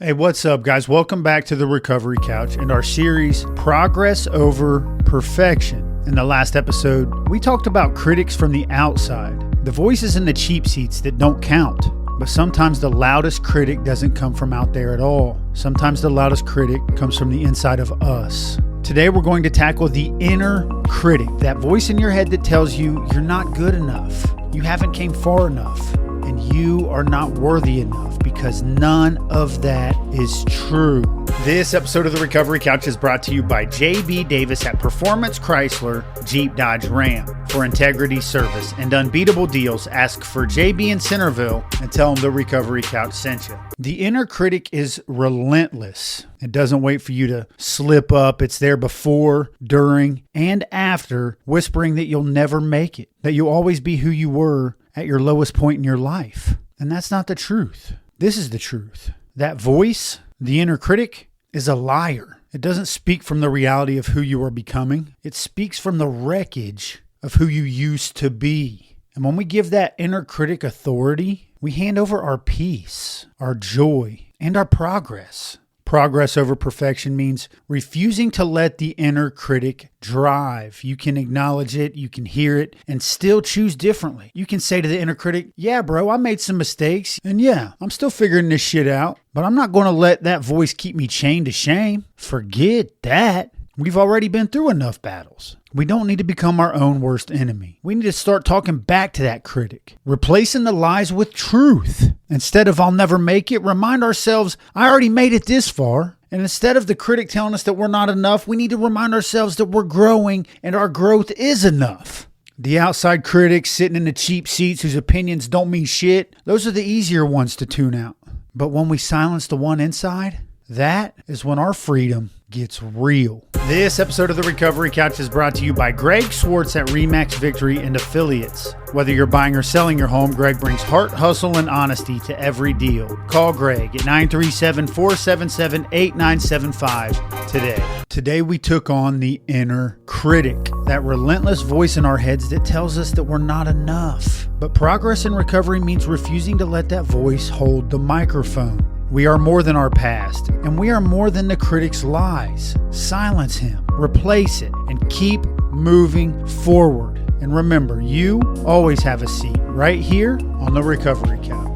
Hey, what's up, guys? Welcome back to the Recovery Couch and our series, Progress Over Perfection. In the last episode, we talked about critics from the outside, the voices in the cheap seats that don't count. But sometimes the loudest critic doesn't come from out there at all. Sometimes the loudest critic comes from the inside of us. Today, we're going to tackle the inner critic, that voice in your head that tells you you're not good enough, you haven't came far enough, and you are not worthy enough, because none of that is true. This episode of the Recovery Couch is brought to you by J.B. Davis at Performance Chrysler Jeep Dodge Ram. For integrity, service, and unbeatable deals, ask for J.B. in Centerville and tell them the Recovery Couch sent you. The inner critic is relentless. It doesn't wait for you to slip up. It's there before, during, and after, whispering that you'll never make it, that you'll always be who you were at your lowest point in your life. And that's not the truth. This is the truth. That voice, the inner critic, is a liar. It doesn't speak from the reality of who you are becoming. It speaks from the wreckage of who you used to be. And when we give that inner critic authority, we hand over our peace, our joy, and our progress. Progress over perfection means refusing to let the inner critic drive. You can acknowledge it, you can hear it, and still choose differently. You can say to the inner critic, yeah, bro, I made some mistakes, and yeah, I'm still figuring this shit out, but I'm not going to let that voice keep me chained to shame. Forget that. We've already been through enough battles. We don't need to become our own worst enemy. We need to start talking back to that critic, replacing the lies with truth. Instead of I'll never make it, remind ourselves, I already made it this far. And instead of the critic telling us that we're not enough, we need to remind ourselves that we're growing and our growth is enough. The outside critics sitting in the cheap seats whose opinions don't mean shit, those are the easier ones to tune out. But when we silence the one inside, that is when our freedom gets real. This episode of the Recovery Couch is brought to you by Greg Swartz at Remax Victory and Affiliates. Whether you're buying or selling your home, Greg brings heart, hustle, and honesty to every deal. Call Greg at 937-477-8975 today. Today we took on the inner critic, that relentless voice in our heads that tells us that we're not enough. But progress in recovery means refusing to let that voice hold the microphone. We are more than our past, and we are more than the critic's lies. Silence him, replace it, and keep moving forward. And remember, you always have a seat right here on the Recovery Couch.